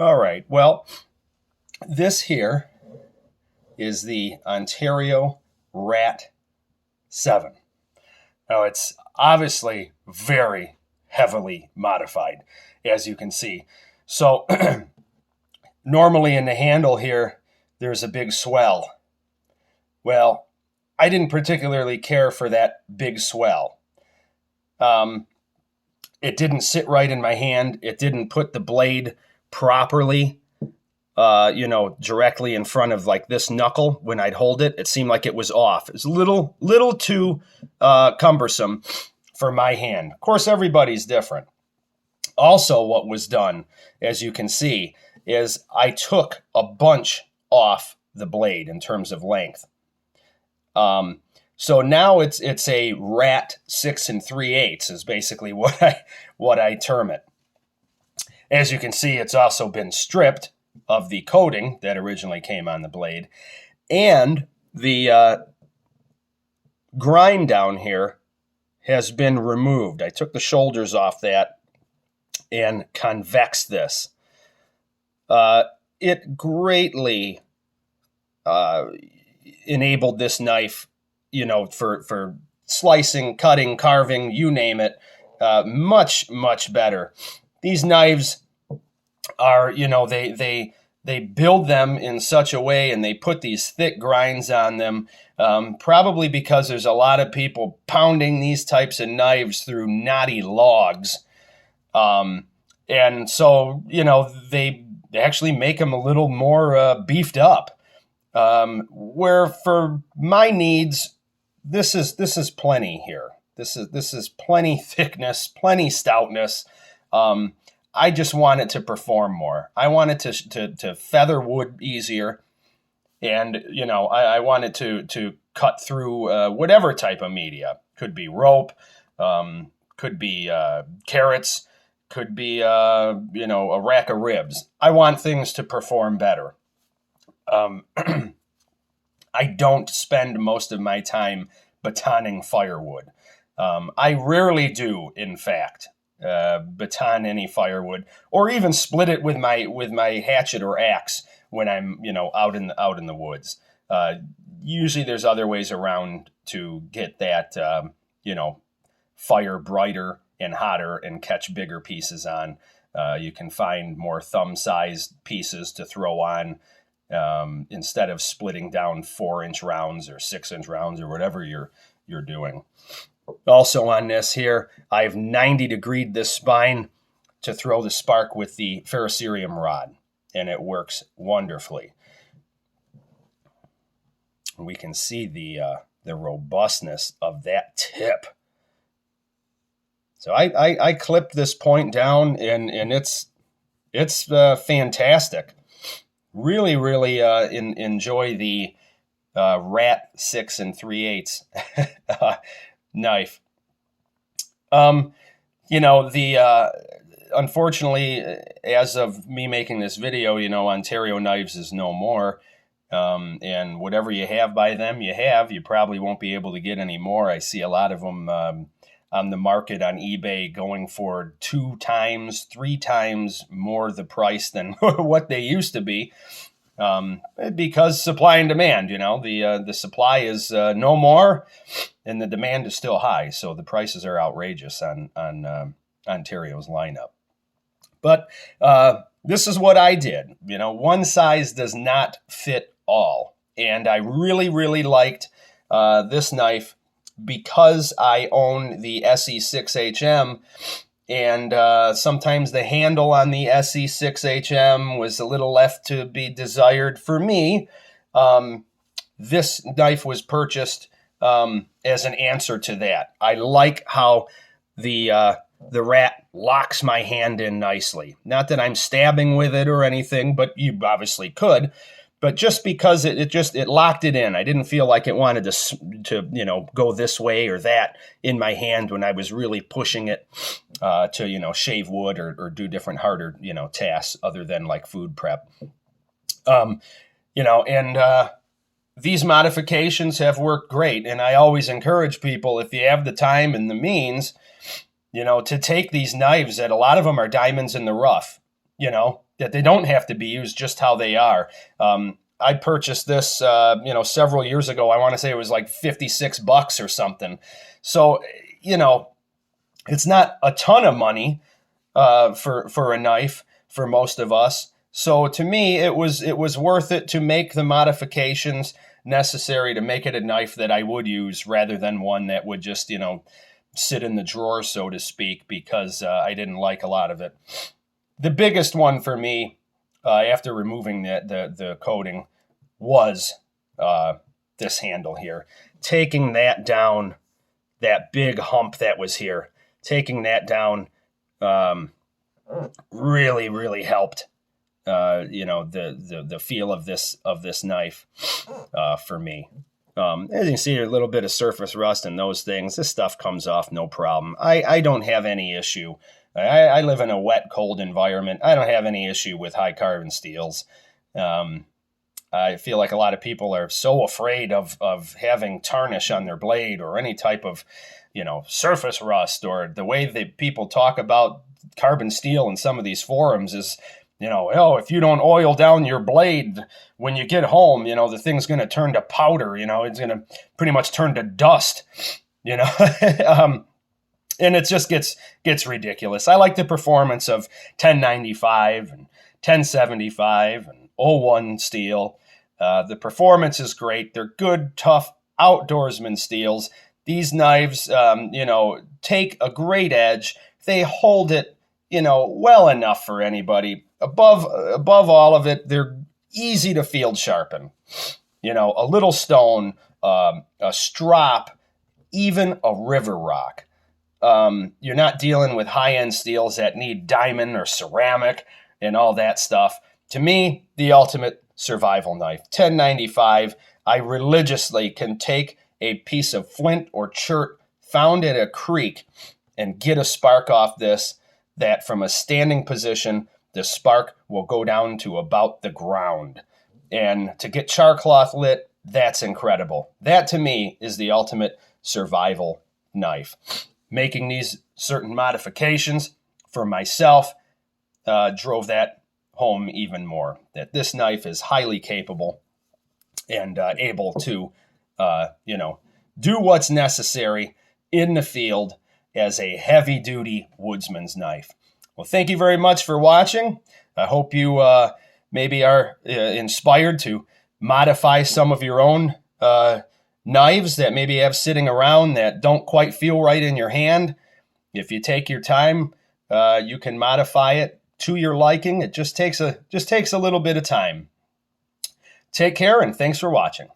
All right. Well, this here is the Ontario Rat 7. Now, it's obviously very heavily modified, as you can see. So, normally in the handle here, there's a big swell. Well, I didn't particularly care for that big swell. It didn't sit right in my hand. It didn't put the blade properly, directly in front of like this knuckle when I'd hold it. It seemed like it was off. It's a little too cumbersome for my hand. Of course, everybody's different. Also, what was done, as you can see, is I took a bunch off the blade in terms of length. So now it's a rat 6 3/8 is basically what I term it. As you can see, it's also been stripped of the coating that originally came on the blade, and the grind down here has been removed. I took the shoulders off that and convexed this. It greatly enabled this knife, for slicing, cutting, carving, you name it, much, much better. These knives are, they build them in such a way and they put these thick grinds on them, probably because there's a lot of people pounding these types of knives through knotty logs. And so, they actually make them a little more beefed up. Where for my needs, this is plenty here. This is plenty thickness, plenty stoutness. I just want it to perform more. I want it to feather wood easier, and I want it to cut through whatever type of media. Could be rope, could be carrots, could be a rack of ribs. I want things to perform better. I don't spend most of my time batoning firewood. I rarely do, in fact, baton any firewood, or even split it with my hatchet or axe when I'm out in the woods. Usually, there's other ways around to get that fire brighter and hotter and catch bigger pieces on. You can find more thumb-sized pieces to throw on. Instead of splitting down 4-inch rounds or 6-inch rounds or whatever you're doing. Also on this here, I've 90-degreed this spine to throw the spark with the ferrocerium rod, and it works wonderfully. We can see the robustness of that tip. So I clipped this point down, and it's fantastic. Really, really enjoy the Rat 6 3/8 knife. Unfortunately, as of me making this video, Ontario Knives is no more. And whatever you have by them, you probably won't be able to get any more. I see a lot of them on the market on eBay going for 2 times, 3 times more the price than what they used to be, because supply and demand. The supply is no more, and the demand is still high, so the prices are outrageous on Ontario's lineup. But this is what I did. One size does not fit all, and I really, really liked this knife, because I own the SE6HM, and sometimes the handle on the SE6HM was a little left to be desired for me. This knife was purchased as an answer to that. I like how the Rat locks my hand in nicely. Not that I'm stabbing with it or anything, but you obviously could. But just because it locked it in, I didn't feel like it wanted to go this way or that in my hand when I was really pushing it to shave wood or do different harder tasks other than like food prep. These modifications have worked great, and I always encourage people, if you have the time and the means, to take these knives that a lot of them are diamonds in the rough. that they don't have to be used just how they are. I purchased this, several years ago. I want to say it was like $56 or something. So, it's not a ton of money for a knife for most of us. So to me, it was worth it to make the modifications necessary to make it a knife that I would use rather than one that would just, sit in the drawer, so to speak, because I didn't like a lot of it. The biggest one for me, after removing the coating, was this handle here. Taking that down, that big hump that was here, taking that down really, really helped. The feel of this knife for me. As you can see, a little bit of surface rust and those things. This stuff comes off no problem. I don't have any issue. I live in a wet, cold environment. I don't have any issue with high carbon steels. I feel like a lot of people are so afraid of having tarnish on their blade or any type of, surface rust, or the way that people talk about carbon steel in some of these forums is, if you don't oil down your blade when you get home, the thing's going to turn to powder, it's going to pretty much turn to dust, and it just gets ridiculous. I like the performance of 1095 and 1075 and '01 steel. The performance is great. They're good, tough outdoorsman steels. These knives, take a great edge. They hold it, well enough for anybody. Above all of it, they're easy to field sharpen. A little stone, a strop, even a river rock. You're not dealing with high-end steels that need diamond or ceramic and all that stuff. To me, the ultimate survival knife. 1095, I religiously can take a piece of flint or chert found at a creek and get a spark off this, that from a standing position, the spark will go down to about the ground. And to get char cloth lit, that's incredible. That to me is the ultimate survival knife. Making these certain modifications for myself drove that home even more. That this knife is highly capable and able to, do what's necessary in the field as a heavy-duty woodsman's knife. Well, thank you very much for watching. I hope you maybe are inspired to modify some of your own knives that maybe you have sitting around that don't quite feel right in your hand. If you take your time, you can modify it to your liking. It just takes a little bit of time. Take care, and thanks for watching.